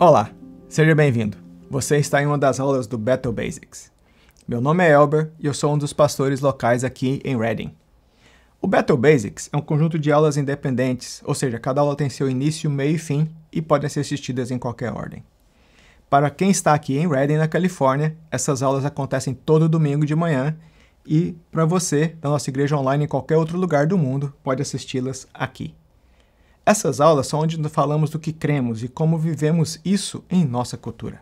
Olá, seja bem-vindo. Você está em uma das aulas do Bethel Basics. Meu nome é Elber e eu sou um dos pastores locais aqui em Reading. O Bethel Basics é um conjunto de aulas independentes, ou seja, cada aula tem seu início, meio e fim e podem ser assistidas em qualquer ordem. Para quem está aqui em Reading, na Califórnia, essas aulas acontecem todo domingo de manhã e para você, da nossa igreja online em qualquer outro lugar do mundo, pode assisti-las aqui. Essas aulas são onde falamos do que cremos e como vivemos isso em nossa cultura.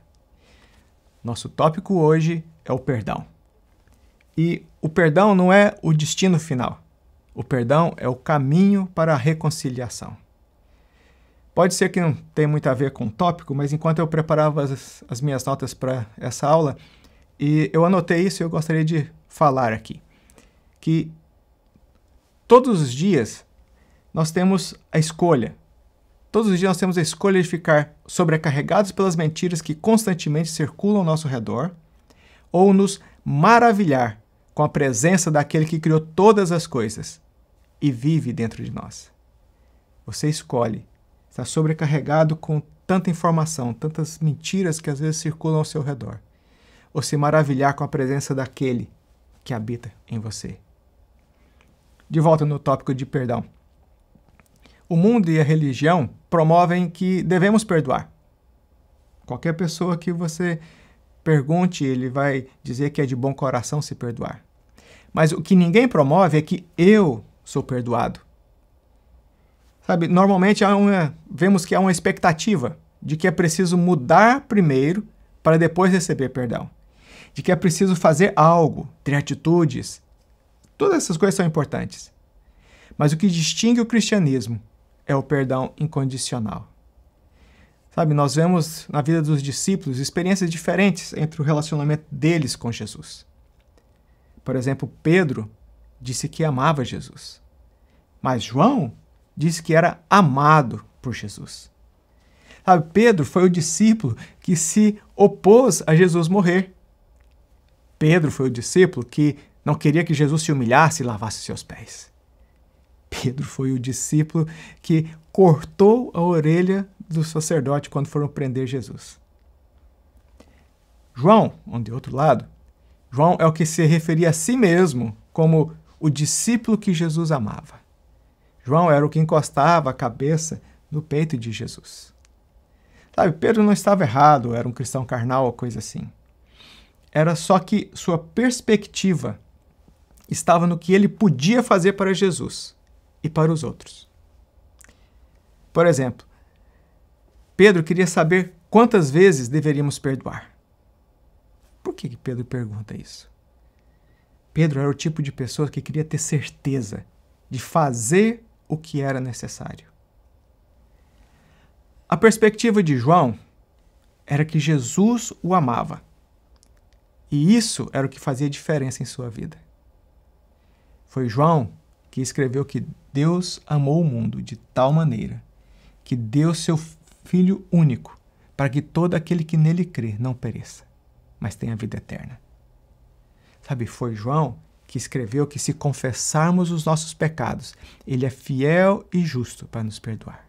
Nosso tópico hoje é o perdão. E o perdão não é o destino final. O perdão é o caminho para a reconciliação. Pode ser que não tenha muito a ver com o tópico, mas enquanto eu preparava as minhas notas para essa aula, eu anotei isso e eu gostaria de falar aqui. Que todos os dias nós temos a escolha. Todos os dias nós temos a escolha de ficar sobrecarregados pelas mentiras que constantemente circulam ao nosso redor ou nos maravilhar com a presença daquele que criou todas as coisas e vive dentro de nós. Você escolhe estar sobrecarregado com tanta informação, tantas mentiras que às vezes circulam ao seu redor, ou se maravilhar com a presença daquele que habita em você. De volta no tópico de perdão. O mundo e a religião promovem que devemos perdoar. Qualquer pessoa que você pergunte, ele vai dizer que é de bom coração se perdoar. Mas o que ninguém promove é que eu sou perdoado. Sabe, normalmente vemos que há uma expectativa de que é preciso mudar primeiro para depois receber perdão. De que é preciso fazer algo, ter atitudes. Todas essas coisas são importantes. Mas o que distingue o cristianismo é o perdão incondicional. Sabe, nós vemos na vida dos discípulos experiências diferentes entre o relacionamento deles com Jesus. Por exemplo, Pedro disse que amava Jesus, mas João disse que era amado por Jesus. Sabe, Pedro foi o discípulo que se opôs a Jesus morrer. Pedro foi o discípulo que não queria que Jesus se humilhasse e lavasse seus pés. Pedro foi o discípulo que cortou a orelha do sacerdote quando foram prender Jesus. João, de outro lado, João é o que se referia a si mesmo como o discípulo que Jesus amava. João era o que encostava a cabeça no peito de Jesus. Sabe, Pedro não estava errado, era um cristão carnal ou coisa assim. Era só que sua perspectiva estava no que ele podia fazer para Jesus e para os outros. Por exemplo, Pedro queria saber quantas vezes deveríamos perdoar. Por que Pedro pergunta isso? Pedro era o tipo de pessoa que queria ter certeza de fazer o que era necessário. A perspectiva de João era que Jesus o amava. E isso era o que fazia diferença em sua vida. Foi João que escreveu que Deus amou o mundo de tal maneira que deu seu Filho único para que todo aquele que nele crê não pereça, mas tenha vida eterna. Sabe, foi João que escreveu que se confessarmos os nossos pecados, ele é fiel e justo para nos perdoar.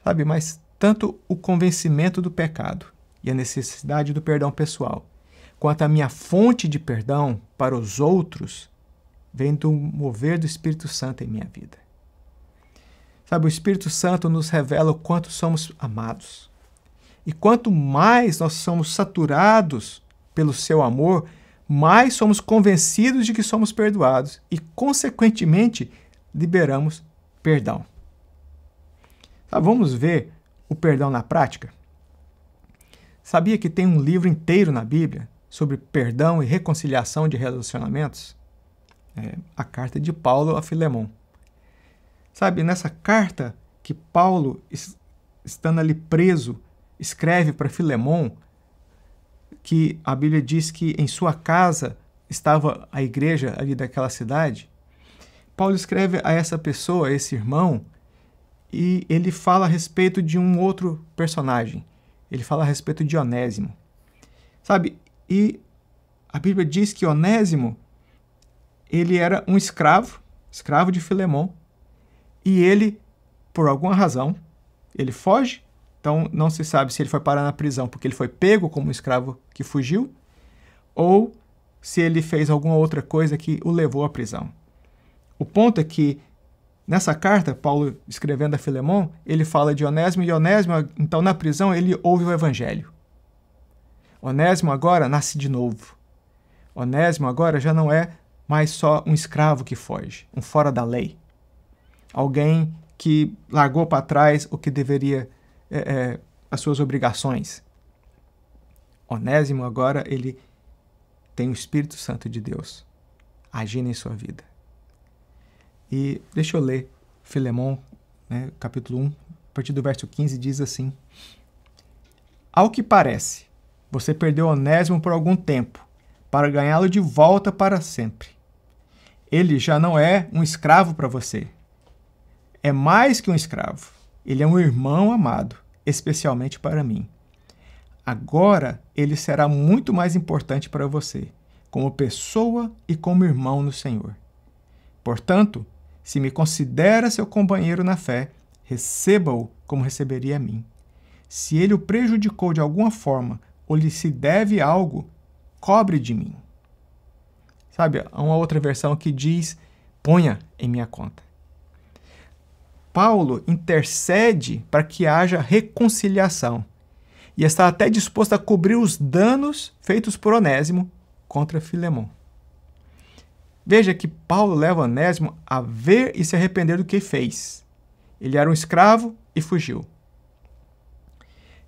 Sabe, mas tanto o convencimento do pecado e a necessidade do perdão pessoal, quanto a minha fonte de perdão para os outros, vem do mover do Espírito Santo em minha vida. Sabe, o Espírito Santo nos revela o quanto somos amados. E quanto mais nós somos saturados pelo seu amor, mais somos convencidos de que somos perdoados e, consequentemente, liberamos perdão. Sabe, vamos ver o perdão na prática? Sabia que tem um livro inteiro na Bíblia sobre perdão e reconciliação de relacionamentos? É a carta de Paulo a Filemon. Sabe, nessa carta que Paulo, estando ali preso, escreve para Filemon, que a Bíblia diz que em sua casa estava a igreja ali daquela cidade, Paulo escreve a essa pessoa, a esse irmão, e ele fala a respeito de um outro personagem. Ele fala a respeito de Onésimo. Sabe, e a Bíblia diz que Onésimo, ele era um escravo de Filemon, e ele, por alguma razão, ele foge Então, não se sabe se ele foi parar na prisão porque ele foi pego como um escravo que fugiu ou se ele fez alguma outra coisa que o levou à prisão. O ponto é que, nessa carta, Paulo escrevendo a Filemon, ele fala de Onésimo, e Onésimo, então, na prisão, ele ouve o evangelho. Onésimo agora nasce de novo. Onésimo agora já não é mais só um escravo que foge, um fora da lei. Alguém que largou para trás o que deveria, as suas obrigações. Onésimo agora, ele tem o Espírito Santo de Deus agindo em sua vida. E deixa eu ler Filemon, capítulo 1, a partir do verso 15, diz assim: Ao que parece, você perdeu Onésimo por algum tempo, para ganhá-lo de volta para sempre. Ele já não é um escravo para você. É mais que um escravo. Ele é um irmão amado, especialmente para mim. Agora, ele será muito mais importante para você, como pessoa e como irmão no Senhor. Portanto, se me considera seu companheiro na fé, receba-o como receberia a mim. Se ele o prejudicou de alguma forma ou lhe se deve algo, cobre de mim. Sabe, há uma outra versão que diz, ponha em minha conta. Paulo intercede para que haja reconciliação e está até disposto a cobrir os danos feitos por Onésimo contra Filemon. Veja que Paulo leva Onésimo a ver e se arrepender do que fez. Ele era um escravo e fugiu.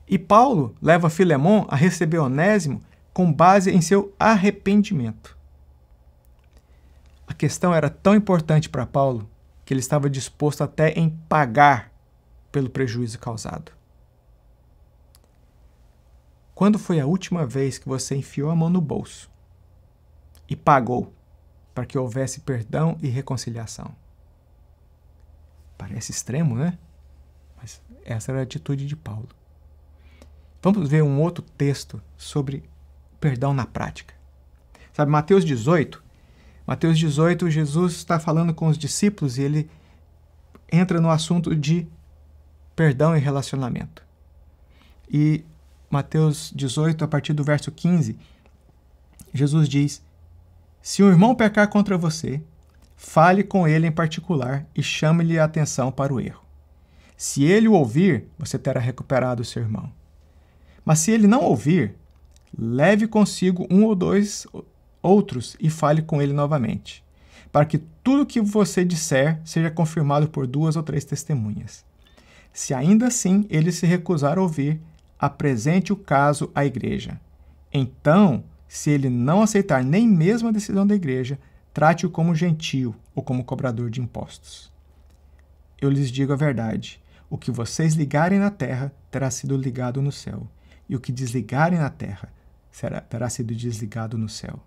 E Paulo leva Filemon a receber Onésimo com base em seu arrependimento. A questão era tão importante para Paulo que ele estava disposto até em pagar pelo prejuízo causado. Quando foi a última vez que você enfiou a mão no bolso e pagou para que houvesse perdão e reconciliação? Parece extremo, né? Mas essa era a atitude de Paulo. Vamos ver um outro texto sobre perdão na prática. Sabe, Mateus 18, Jesus está falando com os discípulos e ele entra no assunto de perdão e relacionamento. E Mateus 18, a partir do verso 15, Jesus diz: Se um irmão pecar contra você, fale com ele em particular e chame-lhe a atenção para o erro. Se ele o ouvir, você terá recuperado o seu irmão. Mas se ele não ouvir, leve consigo um ou dois outros e fale com ele novamente, para que tudo o que você disser seja confirmado por 2 ou 3 testemunhas. Se ainda assim ele se recusar a ouvir, apresente o caso à igreja. Então, se ele não aceitar nem mesmo a decisão da igreja, trate-o como gentio ou como cobrador de impostos. Eu lhes digo a verdade: o que vocês ligarem na terra terá sido ligado no céu, e o que desligarem na terra terá sido desligado no céu.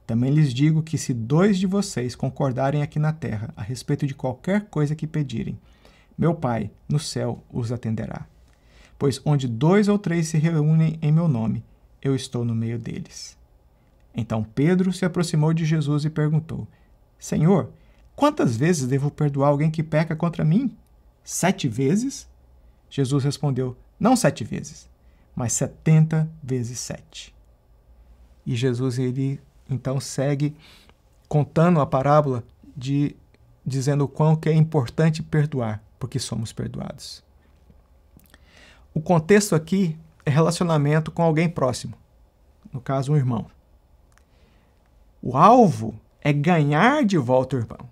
Também lhes digo que se 2 de vocês concordarem aqui na terra a respeito de qualquer coisa que pedirem, meu Pai, no céu, os atenderá. Pois onde 2 ou 3 se reúnem em meu nome, eu estou no meio deles. Então Pedro se aproximou de Jesus e perguntou: Senhor, quantas vezes devo perdoar alguém que peca contra mim? 7 vezes? Jesus respondeu: Não 7 vezes, mas 70 vezes 7. E Jesus, ele então segue contando a parábola dizendo o quão que é importante perdoar, porque somos perdoados. O contexto aqui é relacionamento com alguém próximo, no caso um irmão. O alvo é ganhar de volta o irmão,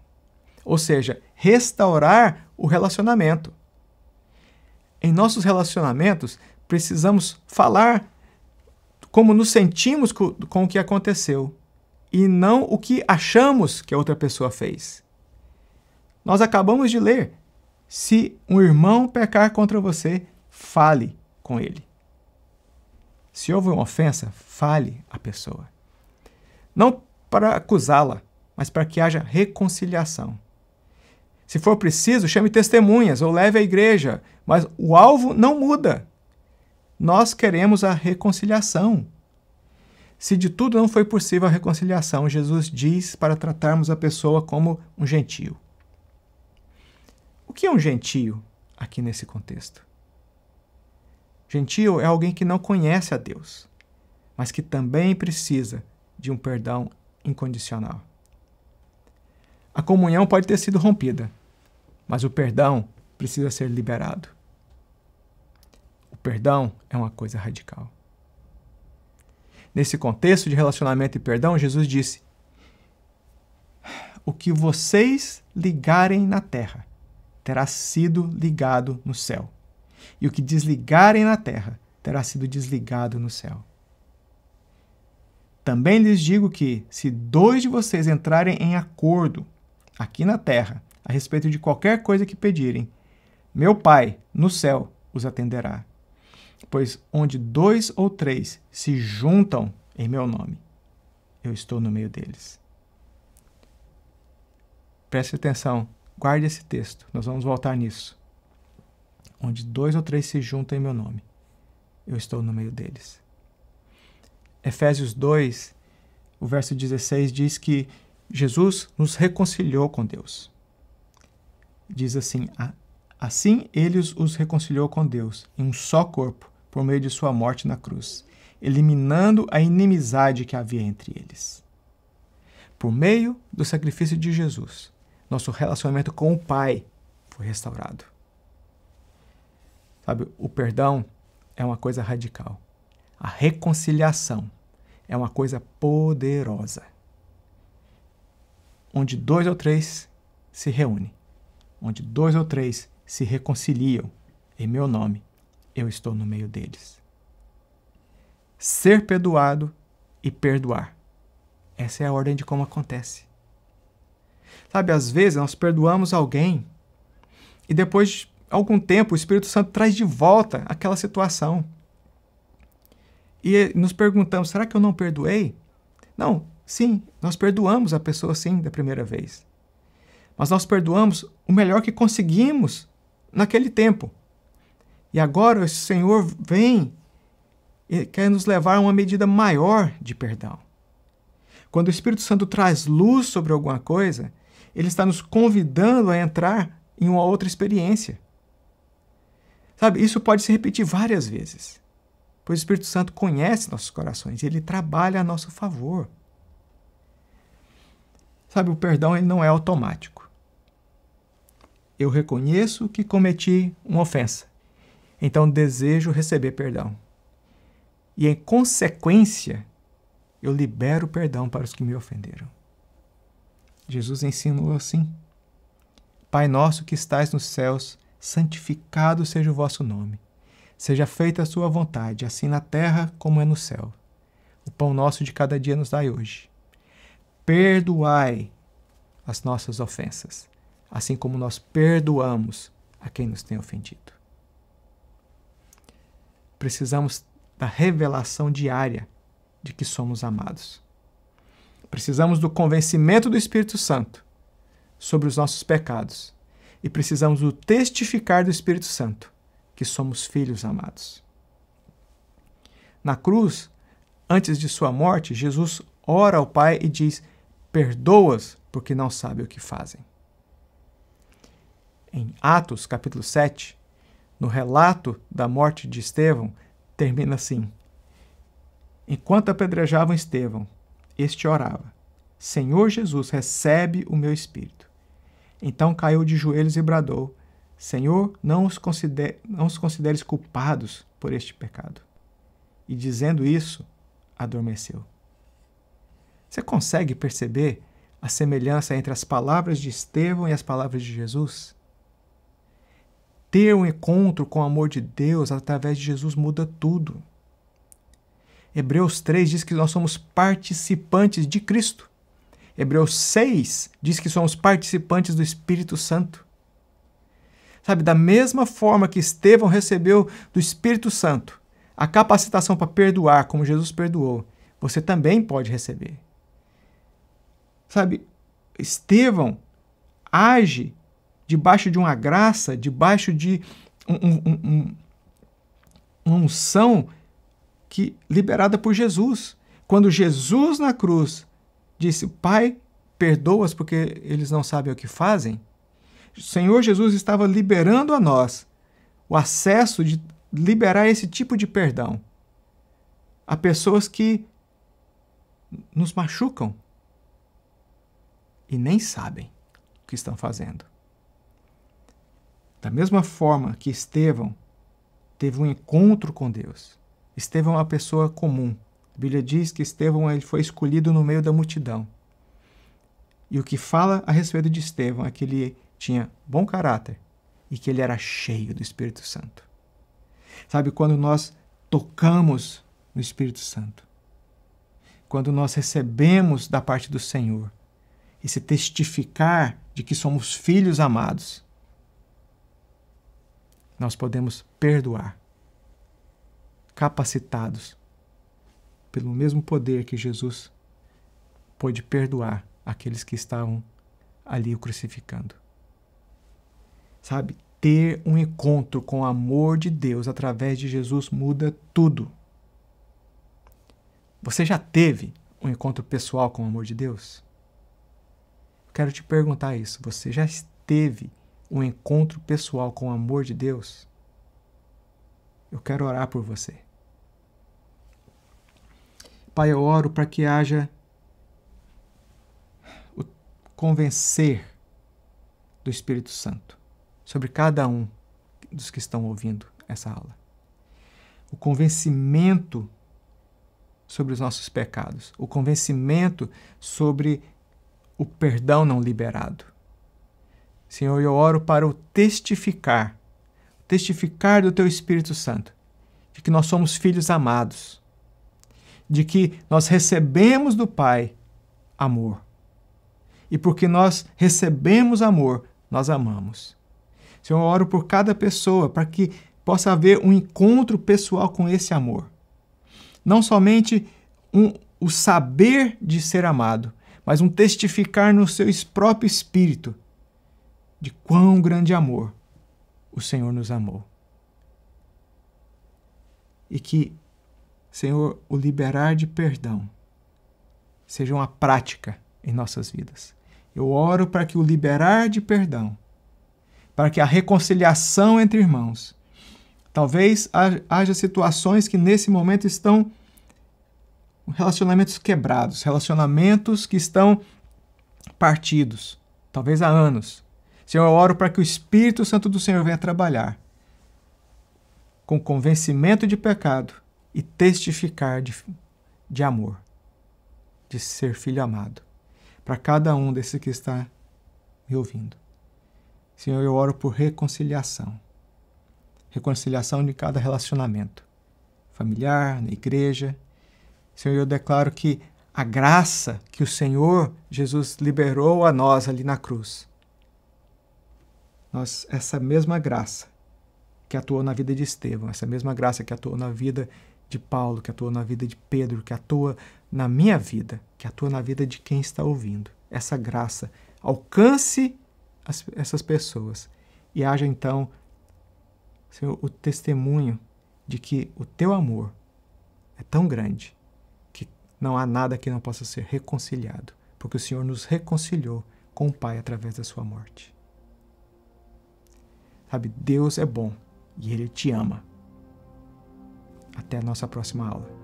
ou seja, restaurar o relacionamento. Em nossos relacionamentos, precisamos falar como nos sentimos com o que aconteceu e não o que achamos que a outra pessoa fez. Nós acabamos de ler: se um irmão pecar contra você, fale com ele. Se houve uma ofensa, fale à pessoa. Não para acusá-la, mas para que haja reconciliação. Se for preciso, chame testemunhas ou leve à igreja, mas o alvo não muda. Nós queremos a reconciliação. Se de tudo não foi possível a reconciliação, Jesus diz para tratarmos a pessoa como um gentio. O que é um gentio aqui nesse contexto? Gentio é alguém que não conhece a Deus, mas que também precisa de um perdão incondicional. A comunhão pode ter sido rompida, mas o perdão precisa ser liberado. O perdão é uma coisa radical. Nesse contexto de relacionamento e perdão, Jesus disse: o que vocês ligarem na terra terá sido ligado no céu, e o que desligarem na terra terá sido desligado no céu. Também lhes digo que, se 2 de vocês entrarem em acordo aqui na terra a respeito de qualquer coisa que pedirem, meu Pai, no céu, os atenderá. Pois onde 2 ou 3 se juntam em meu nome, eu estou no meio deles. Preste atenção, guarde esse texto, nós vamos voltar nisso. Onde 2 ou 3 se juntam em meu nome, eu estou no meio deles. Efésios 2, o verso 16 diz que Jesus nos reconciliou com Deus. Diz assim: assim ele os reconciliou com Deus em um só corpo, por meio de sua morte na cruz, eliminando a inimizade que havia entre eles. Por meio do sacrifício de Jesus, nosso relacionamento com o Pai foi restaurado. Sabe, o perdão é uma coisa radical. A reconciliação é uma coisa poderosa. Onde 2 ou 3 se reúnem, onde 2 ou 3 se reconciliam em meu nome, eu estou no meio deles. Ser perdoado e perdoar. Essa é a ordem de como acontece. Sabe, às vezes nós perdoamos alguém e depois de algum tempo o Espírito Santo traz de volta aquela situação. E nos perguntamos, será que eu não perdoei? Não, sim, nós perdoamos a pessoa sim da primeira vez. Mas nós perdoamos o melhor que conseguimos naquele tempo. E agora o Senhor vem e quer nos levar a uma medida maior de perdão. Quando o Espírito Santo traz luz sobre alguma coisa, ele está nos convidando a entrar em uma outra experiência. Sabe, isso pode se repetir várias vezes, pois o Espírito Santo conhece nossos corações e ele trabalha a nosso favor. Sabe, o perdão ele não é automático. Eu reconheço que cometi uma ofensa, então desejo receber perdão. E em consequência, eu libero perdão para os que me ofenderam. Jesus ensinou assim: Pai nosso que estais nos céus, santificado seja o vosso nome. Seja feita a sua vontade, assim na terra como é no céu. O pão nosso de cada dia nos dai hoje. Perdoai as nossas ofensas, assim como nós perdoamos a quem nos tem ofendido. Precisamos da revelação diária de que somos amados. Precisamos do convencimento do Espírito Santo sobre os nossos pecados. E precisamos do testificar do Espírito Santo que somos filhos amados. Na cruz, antes de sua morte, Jesus ora ao Pai e diz: perdoa-os porque não sabem o que fazem. Em Atos, capítulo 7, no relato da morte de Estevão, termina assim: enquanto apedrejavam Estevão, este orava: Senhor Jesus, recebe o meu espírito. Então caiu de joelhos e bradou: Senhor, não os consideres culpados por este pecado. E dizendo isso, adormeceu. Você consegue perceber a semelhança entre as palavras de Estevão e as palavras de Jesus? Ter um encontro com o amor de Deus através de Jesus muda tudo. Hebreus 3 diz que nós somos participantes de Cristo. Hebreus 6 diz que somos participantes do Espírito Santo. Sabe, da mesma forma que Estevão recebeu do Espírito Santo a capacitação para perdoar, como Jesus perdoou, você também pode receber. Sabe, Estevão age debaixo de uma graça, debaixo de uma unção liberada por Jesus. Quando Jesus na cruz disse: Pai, perdoa-os porque eles não sabem o que fazem, o Senhor Jesus estava liberando a nós o acesso de liberar esse tipo de perdão a pessoas que nos machucam e nem sabem o que estão fazendo. Da mesma forma que Estevão teve um encontro com Deus. Estevão é uma pessoa comum. A Bíblia diz que Estevão ele foi escolhido no meio da multidão. E o que fala a respeito de Estevão é que ele tinha bom caráter e que ele era cheio do Espírito Santo. Sabe, quando nós tocamos no Espírito Santo, quando nós recebemos da parte do Senhor esse testificar de que somos filhos amados, nós podemos perdoar, capacitados pelo mesmo poder que Jesus pôde perdoar aqueles que estavam ali o crucificando. Sabe, ter um encontro com o amor de Deus através de Jesus muda tudo. Você já teve um encontro pessoal com o amor de Deus? Quero te perguntar isso. Você já teve um encontro pessoal com o amor de Deus? Eu quero orar por você. Pai, eu oro para que haja o convencer do Espírito Santo sobre cada um dos que estão ouvindo essa aula. O convencimento sobre os nossos pecados. O convencimento sobre o perdão não liberado. Senhor, eu oro para o testificar do Teu Espírito Santo, de que nós somos filhos amados, de que nós recebemos do Pai amor. E porque nós recebemos amor, nós amamos. Senhor, eu oro por cada pessoa para que possa haver um encontro pessoal com esse amor. Não somente o saber de ser amado, mas um testificar no seu próprio espírito de quão grande amor o Senhor nos amou. E que, Senhor, o liberar de perdão seja uma prática em nossas vidas. Eu oro para que o liberar de perdão, para que a reconciliação entre irmãos, talvez haja situações que nesse momento estão relacionamentos quebrados, relacionamentos que estão partidos, talvez há anos. Senhor, eu oro para que o Espírito Santo do Senhor venha trabalhar com convencimento de pecado e testificar de amor, de ser filho amado, para cada um desses que está me ouvindo. Senhor, eu oro por reconciliação de cada relacionamento, familiar, na igreja. Senhor, eu declaro que a graça que o Senhor Jesus liberou a nós ali na cruz, essa mesma graça que atuou na vida de Estevão, essa mesma graça que atuou na vida de Paulo, que atuou na vida de Pedro, que atua na minha vida, que atua na vida de quem está ouvindo, essa graça alcance essas pessoas e haja então, Senhor, o testemunho de que o Teu amor é tão grande que não há nada que não possa ser reconciliado, porque o Senhor nos reconciliou com o Pai através da sua morte. Sabe, Deus é bom e Ele te ama. Até a nossa próxima aula.